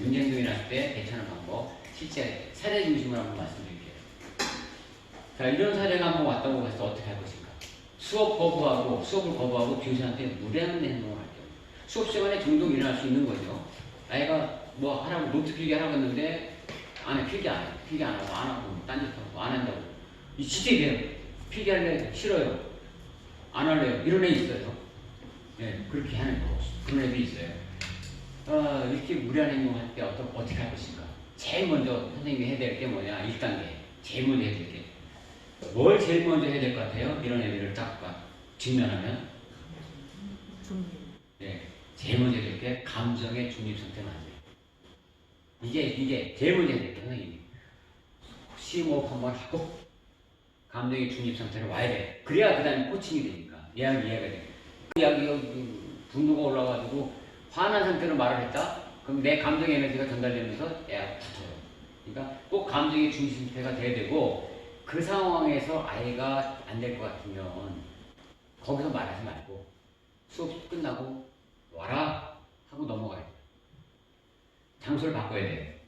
문제 행동이 났을 때 대처하는 방법, 실제 사례 중심으로 한번 말씀드릴게요. 자, 이런 사례가 한번 왔다고 해서 어떻게 할 것인가? 수업을 거부하고 교수한테 무례한 행동을 할 경우. 수업 시간에 종종 일어날 수 있는 거죠. 아이가 뭐 하라고, 노트 필기 하라고 했는데, 안 해, 필기 안 해. 필기 안 하고, 안 하고, 딴짓하고, 안 한다고. 이 진짜 이래요. 필기 할래? 싫어요. 안 할래요. 이런 애 있어요. 예, 그렇게 하는 거. 그런 애도 있어요. 이렇게 무례한 행동을 할 때 어떻게 할 것인가? 제일 먼저 선생님이 해야 될 게 뭐냐? 1단계. 제일 먼저 해야 될 게. 뭘 제일 먼저 해야 될 것 같아요? 이런 애들을 딱 직면하면? 네, 제일 먼저 해야 될 게 감정의 중립 상태 만들어요. 이게 제일 먼저 해야 될 게 선생님이. 심호흡 한번 하고 감정의 중립 상태로 와야 돼. 그래야 그 다음에 코칭이 되니까. 이해가 돼. 이야기가 분노가 올라가지고 화난 상태로 말을 했다? 그럼 내 감정 에너지가 전달되면서 애가 붙어요. 그러니까 꼭 감정의 중심 상태가 돼야 되고 그 상황에서 아이가 안 될 것 같으면 거기서 말하지 말고 수업 끝나고 와라 하고 넘어가야 돼. 장소를 바꿔야 돼.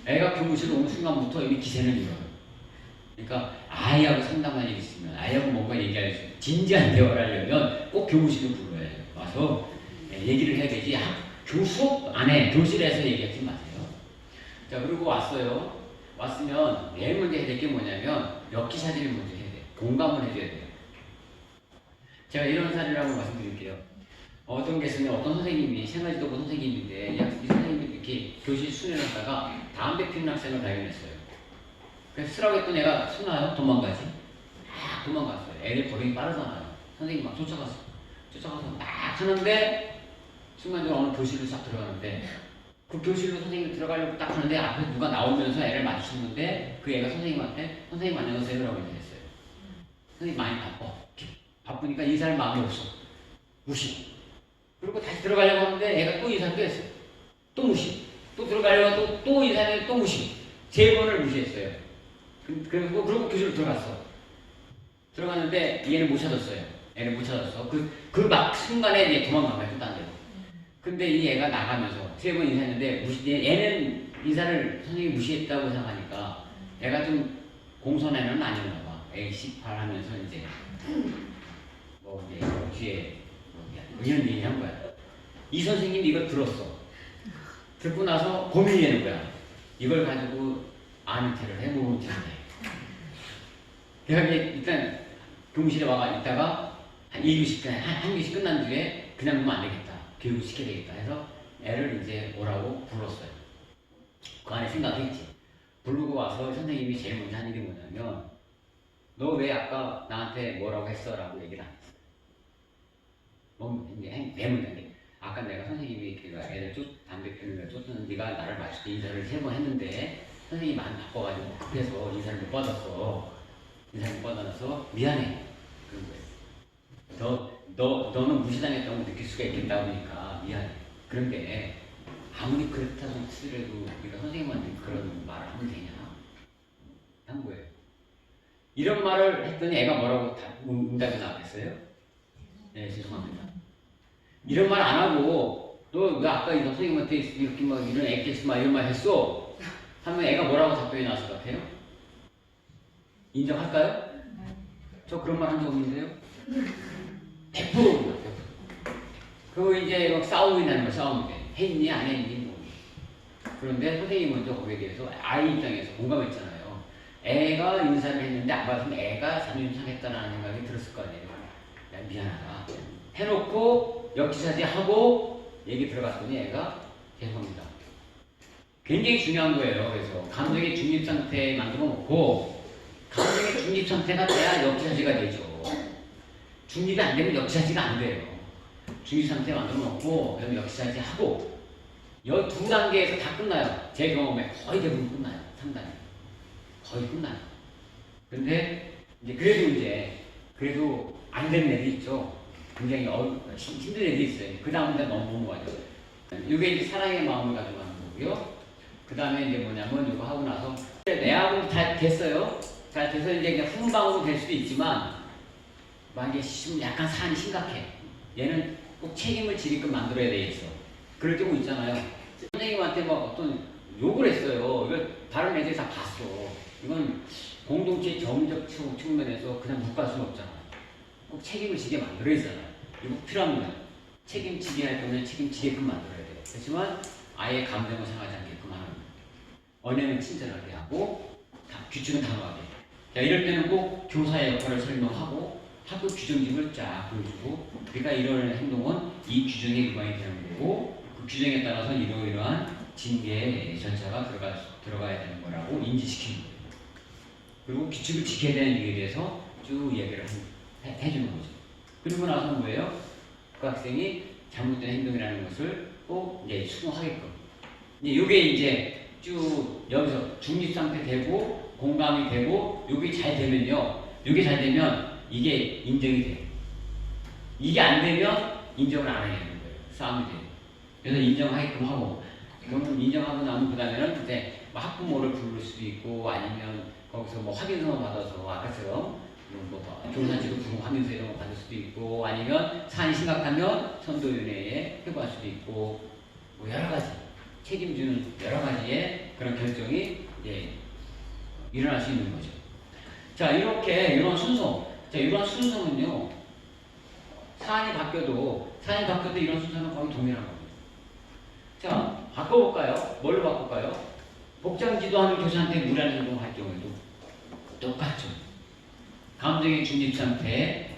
애가 교무실에 오는 순간부터 이미 기세는 이거예요. 그러니까 아이하고 상담할 일이 있으면 아이하고 뭔가 얘기할 수 있으면 진지한 대화를 하려면 꼭 교무실을 불러야 해요. 와서 얘기를 해야 되지. 수업 안에 교실에서 얘기하지 마세요. 자, 그리고 왔어요. 왔으면 제일 먼저 해야 될 게 뭐냐면 역기사질을 먼저 해야 돼요. 공감을 해줘야 돼요. 제가 이런 사례를 한번 말씀드릴게요. 어떤 개수는 어떤 선생님이 생활지도부 선생님인데 이 선생님이 이렇게 교실 수련하다가 담배 피우는 학생을 발견했어요. 그래서 쓰라고 했더니 애가 순나요? 도망가지? 도망갔어요. 애들 버리기 빠르잖아요. 선생님 막 쫓아가서 막 하는데 순간적으로 어느 교실로 싹 들어가는데 그 교실로 선생님이 들어가려고 딱 하는데 앞에 누가 나오면서 애를 마주쳤는데 그 애가 선생님한테 선생님 안녕하세요 라고 인사했어요. 선생님 많이 바쁘니까 인사할 마음이 없어. 무시. 그리고 다시 들어가려고 하는데 애가 또 인사를 또 했어요. 또 무시. 또 들어가려고 또 인사를 또 무시. 3번을 무시했어요. 그리고 교실로 들어갔어. 들어갔는데 얘는 못 찾았어요. 애를 못 찾았어. 그 막 순간에 얘 도망간 거야. 또 딴 데로. 근데 이 애가 나가면서 3번 인사했는데 얘는 인사를 선생님이 무시했다고 생각하니까 애가 좀 공손애는 아니었나 봐. A18 하면서 이제 뭐 이제 뒤에 이런 얘기를 한 거야. 이 선생님이 이걸 들었어. 듣고 나서 고민이 되는 거야. 이걸 가지고 아는 체를 해, 모르는 체를 해. 그래서 일단 교무실에 와가 있다가 한 2교시, 한 교시 끝난 뒤에 그냥 보면 안 되겠다. 교육을 시켜야 되겠다 해서 애를 이제 오라고 불렀어요. 그 안에 생각했지. 부르고 와서 선생님이 제일 먼저 하는 게 뭐냐면 너 왜 아까 나한테 뭐라고 했어? 라고 얘기를 안 했어. 배문단계. 아까 내가 선생님이 애들 담배 피우는 걸 쫓는 네가 나를 마실 때 인사를 3번 했는데 선생님이 많이 바빠가지고 급해서 인사를 못 받았어. 인사를 못 받아서 미안해. 그런 거예요. 너는 무시당했다고 느낄 수가 있겠다 보니까 미안해. 그런데 아무리 그렇다고 치더라도 네가 선생님한테 그런 말을 하면 되냐? 한 거예요. 이런 말을 했더니 애가 뭐라고 응답이 나왔겠어요? 네, 죄송합니다. 이런 말 안 하고 너 왜 아까 이 선생님한테 이렇게 막 이런 액기스 막 이런 말 했어? 하면 애가 뭐라고 답변이 나왔을 것 같아요? 인정할까요? 저 그런 말 한 적 없는데요? 100%. 그리고 이제 막 싸움이 나는 거야. 싸움이 돼. 했니 안 했니 뭐. 그런데 선생님이 먼저 거기에 대해서 아이 입장에서 공감했잖아요. 애가 인사를 했는데 안 받았으면 애가 자존심상했다는 생각이 들었을 거 아니에요. 야, 미안하다 해놓고 역지사지하고 얘기 들어갔더니 애가 죄송합니다. 굉장히 중요한 거예요. 그래서 감정의 중립 상태에 만들어 놓고 감정의 중립 상태가 돼야 역지사지가 되죠. 중립이 안 되면 역지사지가 안 돼요. 중립 상태 만들어 놓고 그다음에 역지사지하고 이 2단계에서 다 끝나요. 제 경험에 거의 대부분 끝나요. 3단계 거의 끝나요. 근데 이제 그래도 안 되는 애들이 있죠. 굉장히 힘든 애들이 있어요. 그 다음에 넘어가죠. 이게 이제 사랑의 마음을 가지고 하는 거고요. 그 다음에 이제 뭐냐면 이거 하고 나서 내하고는 다 됐어요. 잘 돼서 이제 그냥 훈방으로 될 수도 있지만 만약에 약간 사안이 심각해. 얘는 꼭 책임을 지게끔 만들어야 되겠어. 그럴 경우 있잖아요. 선생님한테 막 어떤 욕을 했어요. 이걸 다른 애들이 다 봤어. 이건 공동체 정적 측면에서 그냥 묵갈 수는 없잖아. 꼭 책임을 지게 만들어야 되잖아. 이거 필요합니다. 책임지게 할 거면 책임지게끔 만들어야 돼요. 그렇지만 아예 감정을 상하지 않게끔 하는 거예요. 언행은 친절하게 하고 규칙은 단호하게. 자, 이럴 때는 꼭 교사의 역할을 설명하고 학교 규정집을 쫙 보여주고 그러니까 이런 행동은 이 규정에 위반이 되는 거고 그 규정에 따라서 이러이러한 징계 절차가 들어가야 되는 거라고 인지시키는 거예요. 그리고 규칙을 지켜야 되는 이유에 대해서 쭉 이야기를 해주는 거죠. 그리고 나서 뭐예요? 그 학생이 잘못된 행동이라는 것을 꼭 이제 수긍하게끔. 이게 이제 쭉 여기서 중립 상태 되고 공감이 되고 이게 잘 되면요. 이게 잘 되면 이게 인정이 돼요. 이게 안 되면 인정을 안 하게 되는 거예요. 싸움이 돼요. 그래서 인정하게끔 하고 그러면 인정하고 나면 그 다음에는 이제 학부모를 부를 수도 있고 아니면 거기서 뭐 확인서 받아서 아까처럼 뭐 교사직을 부르고 확인서 이런 거 받을 수도 있고 아니면 사안이 심각하면 선도위원회에 회부할 수도 있고 뭐 여러 가지 책임지는 여러 가지의 그런 결정이 일어날 수 있는 거죠. 자, 이렇게 이런 순서. 자, 이런 순서는요. 사안이 바뀌어도 이런 순서는 거의 동일한 겁니다. 자, 바꿔볼까요? 뭘로 바꿀까요? 복장 지도하는 교사한테 무리한 행동을 할 경우에도 똑같죠. 감정의 중립 상태,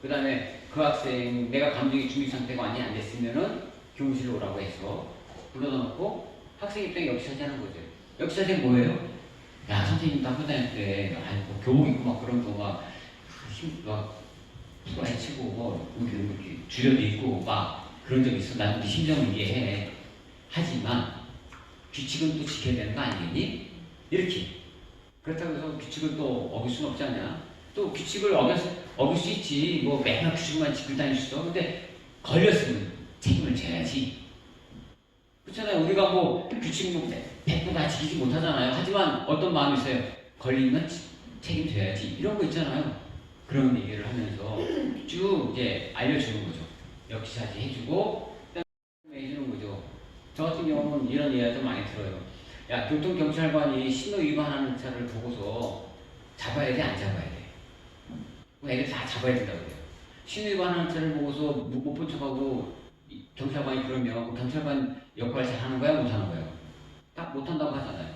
그 다음에 그 학생, 내가 감정의 중립 상태가 완전히 안 됐으면은 교무실로 오라고 해서 불러다 놓고 학생 입장에 역시하자는 거죠. 역시하자는 뭐예요? 야, 선생님 학교 다닐 때, 뭐 교복 입고 막 그런 거 막, 수고 해치고, 뭐, 이렇게 주려도 있고, 막, 그런 적 있어. 나도 네 심정을 이해해. 하지만, 규칙은 또 지켜야 되는 거 아니겠니? 이렇게. 그렇다고 해서 규칙을 또 어길 수는 없지 않냐? 또 규칙을 어길 수 있지. 뭐, 맨날 규칙만 지키고 다닐 수 있어. 근데, 걸렸으면 책임을 져야지. 그렇잖아요. 우리가 뭐, 규칙 뭐, 100% 다 지키지 못하잖아요. 하지만 어떤 마음이 있어요. 걸리면 책임져야지. 이런 거 있잖아요. 그런 얘기를 하면서 쭉 이제 알려주는 거죠. 역시사지 해주고, 해주는 거죠. 저 같은 경우는 이런 이야기도 많이 들어요. 야, 교통경찰관이 신호 위반하는 차를 보고서 잡아야 돼, 안 잡아야 돼? 애들 다 잡아야 된다고 그래요. 신호 위반하는 차를 보고서 못 본 척하고 경찰관이 그러면 경찰관 역할 잘 하는 거야, 못 하는 거야? 딱 못한다고 하잖아요.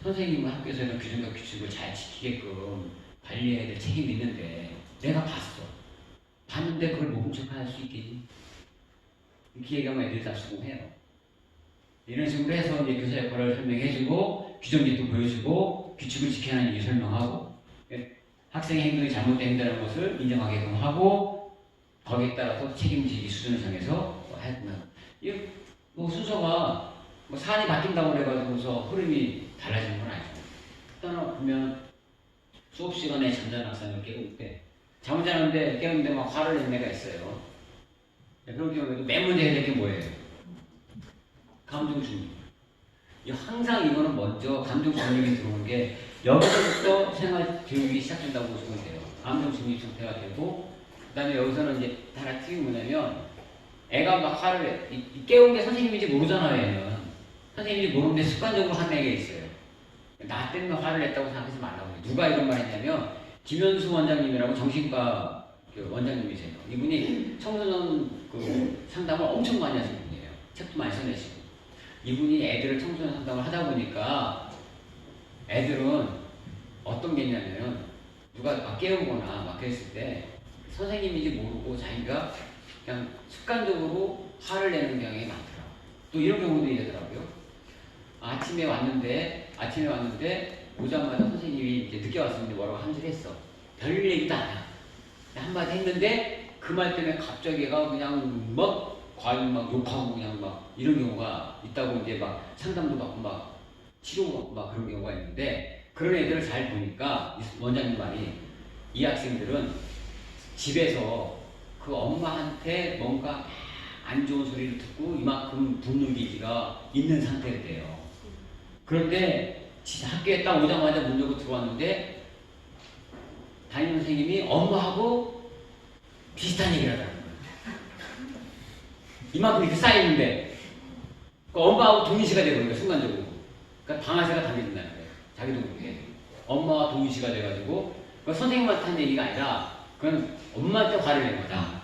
선생님은 학교에서 이런 규정과 규칙을 잘 지키게끔 관리해야 될 책임이 있는데 내가 봤는데 그걸 못 본 척 할 수 있겠니? 이렇게 얘기하면 애들이 다 수긍해요. 이런 식으로 해서 이제 교사 역할을 설명해주고 규정집도 보여주고 규칙을 지켜야 하는 이유 설명하고 학생의 행동이 잘못된 행동이라는 것을 인정하게끔 하고 거기에 따라서 책임지기 수준을 정해서 하면 뭐 순서가 뭐 사안이 바뀐다고 해가지고서 흐름이 달라지는 건 아니죠. 일단 보면 수업 시간에 잠자는 학생을 깨울 때 잠을 자는데 깨우는데 막 화를 내는 애가 있어요. 그런 경우에도 맨 먼저 해야 될 게 뭐예요? 감정 중립. 항상 이거는 먼저 감정 중립이 들어오는 게 여기서부터 생활 교육이 시작된다고 보시면 돼요. 감정 중립 상태가 되고 그 다음에 여기서는 이제 하나 튀기 뭐냐면 애가 막 화를 깨운 게 선생님인지 모르잖아요. 얘는 선생님인지 모르는데 습관적으로 하는 애가 있어요. 나 때문에 화를 냈다고 생각하지 말라고 해요. 누가 이런 말 했냐면 김현수 원장님이라고 정신과 원장님이세요. 이분이 청소년 상담을 엄청 많이 하신 분이에요. 책도 많이 써내시고 이분이 애들을 청소년 상담을 하다 보니까 애들은 어떤 게 있냐면 누가 막 깨우거나 막 그랬을 때 선생님인지 모르고 자기가 그냥 습관적으로 화를 내는 경향이 많더라고요. 또 이런 경우도 있더라고요. 아침에 왔는데 오자마자 선생님이 이제 늦게 왔었는데 뭐라고 한질 했어. 별 얘기도 안 해. 한마디 했는데 그 말 때문에 갑자기 얘가 그냥 막 과일 막 욕하고 그냥 막 이런 경우가 있다고 이제 막 상담도 받고 막 치료도 받고 막 그런 경우가 있는데 그런 애들을 잘 보니까 원장님 말이 이 학생들은 집에서 그 엄마한테 뭔가 안 좋은 소리를 듣고 이만큼 분노 기지가 있는 상태였대요. 그런데 학교에 딱 오자마자 문 열고 들어왔는데 담임 선생님이 엄마하고 비슷한 얘기를 하더라고요. 이만큼 이렇게 쌓이는데 그러니까 엄마하고 동일시가 되는 거예요, 순간적으로. 그러니까 방아쇠가 당겨진다는 거예요. 자기도 모르게. 엄마와 동일시가 돼가지고, 그 선생님한테 한 얘기가 아니라, 그건 엄마한테 화를 낸 거다.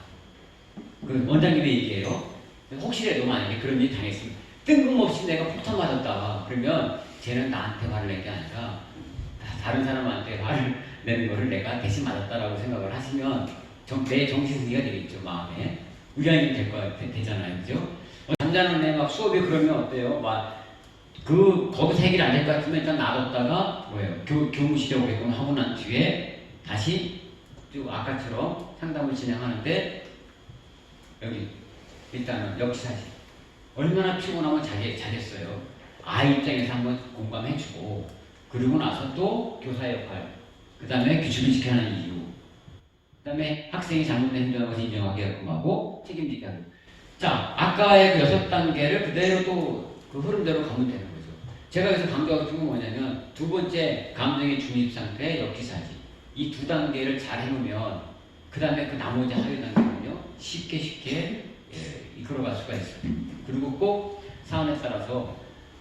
그 원장님의 얘기예요. 혹시라도 만약에 그런 일이 당했으면, 뜬금없이 내가 폭탄 맞았다. 그러면 쟤는 나한테 화를 낸 게 아니라, 다른 사람한테 화를 내는 거를 내가 대신 맞았다라고 생각을 하시면, 내 정신승리가 되겠죠, 마음에. 의향이 되잖아요, 그죠? 잠자는 애 막 수업이 그러면 어때요? 거기서 해결이 안 될 것 같으면 일단 놔뒀다가, 뭐예요? 교무실에 오게끔 하고 난 뒤에 다시 쭉 아까처럼 상담을 진행하는데, 여기, 일단은 역시사실. 얼마나 피곤하면 잘했어요. 아이 입장에서 한번 공감해주고, 그리고 나서 또 교사의 역할, 그 다음에 규칙을 지켜야 하는 이유, 그 다음에 학생이 잘못된 행동을 것을 인정하게 하게끔 하고 책임지게 하고. 자, 아까의 그 6단계를 그대로 또 그 흐름대로 가면 되는 거죠. 제가 여기서 강조하고 싶은 건 뭐냐면, 두 번째 감정의 중립 상태, 역기사지. 이 두 단계를 잘 해놓으면 그 다음에 그 나머지 하위 단계는요 쉽게 이끌어갈 수가 있어요. 그리고 꼭 사안에 따라서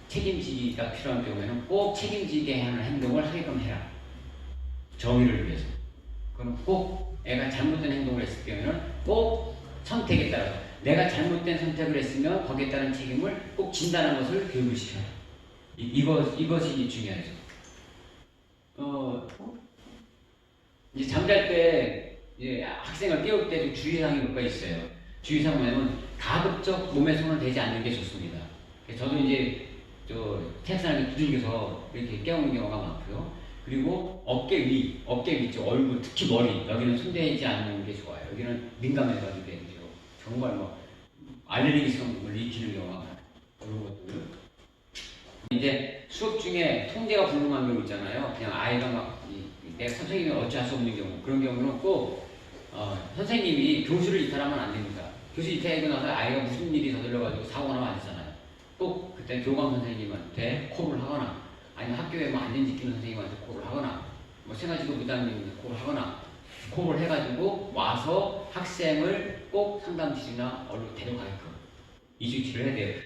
책임지기가 필요한 경우에는 꼭 책임지게 하는 행동을 하게끔 해라. 정의를 위해서. 그럼 꼭 애가 잘못된 행동을 했을 경우에는 꼭 선택에 따라서 내가 잘못된 선택을 했으면 거기에 따른 책임을 꼭 진다는 것을 교육을 시켜라. 이것이 중요하죠. 이제 잠잘 때 이제 학생을 깨울 때 좀 주의사항이 몇 가지 있어요. 주의사항 뭐냐면 가급적 몸에 손을 대지 않는 게 좋습니다. 저도 이제 책상에 두들겨서 이렇게 깨우는 경우가 많고요. 그리고 어깨 위 쪽, 얼굴, 특히 머리, 여기는 손대지 않는 게 좋아요. 여기는 민감해가지고 되죠. 정말 알레르기성을 일으키는 경우가 많아요. 그런 것들. 이제 수업 중에 통제가 불능한 경우 있잖아요. 그냥 아이가 내가 선생님이 어찌할 수 없는 경우, 그런 경우는 꼭 선생님이 교실을 이탈하면 안 됩니다. 교실 이탈하고 나서 아이가 무슨 일이 저질러가지고 사고가 나면 안 되잖아요. 꼭 그때 교감 선생님한테 콜을 하거나, 아니면 학교에 안전지키는 선생님한테 콜을 하거나, 생활지도 부장님한테 콜을 하거나, 콜을 해가지고 와서 학생을 꼭 상담실이나 어디로 데려가게끔 이 조치를 해야 돼요.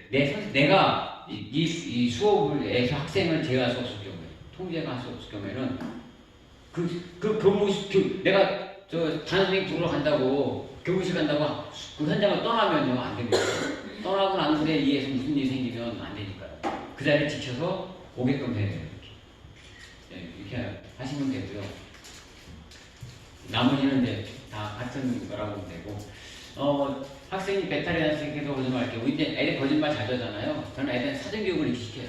내가 이 수업에서 학생을 제어할 수 없을 경우에, 통제가 할 수 없을 경우에는 내가 단선생님 부르러 간다고 교무실 간다고 그 현장을 떠나면요 안 됩니다. 떠나고 난 후에 이에서 무슨 일이 생기면 안 되니까요. 그 자리에 지켜서 오게끔 해야 돼요. 이렇게 하시면 되고요. 나머지는 이제 다 같은 거라고 보면 되고, 학생이 배탈이 났으니까 거짓말 할게요. 이제 애들 거짓말 잘 하잖아요. 저는 애들 사전교육을 이렇게 시켜요.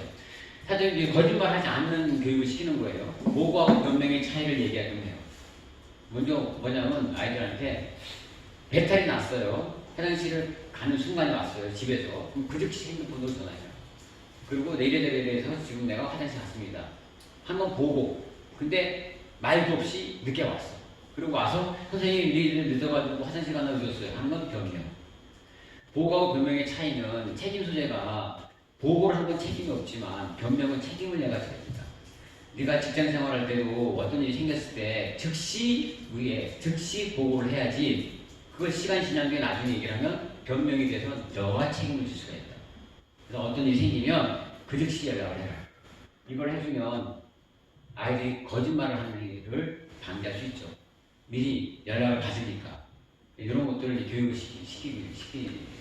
사전교육 거짓말 하지 않는 교육을 시키는 거예요. 보고하고 변명의 차이를 얘기하면 해요. 먼저 뭐냐면 아이들한테 배탈이 났어요. 화장실을 가는 순간이 왔어요. 집에서. 그럼 그 즉시 핸드폰으로 전화해요. 그리고 내일에 대해서 지금 내가 화장실 갔습니다. 한번 보고. 근데 말도 없이 늦게 왔어. 그리고 와서 선생님 내일 늦어가지고 화장실 가나 늦었어요. 하는 건 변명. 보고하고 변명의 차이는 책임 소재가 보고를 한 건 책임이 없지만 변명은 책임을 내가 져야 된다. 네가 직장 생활할 때도 어떤 일이 생겼을 때 즉시 보고를 해야지. 그걸 시간이 지난 뒤에 나중에 얘기를 하면 변명이 돼서 너가 책임을 질 수가 있다. 그래서 어떤 일이 생기면 그 즉시 연락을 해라. 이걸 해주면 아이들이 거짓말을 하는 일을 방지할 수 있죠. 미리 연락을 받으니까. 이런 것들을 교육을 시키고요.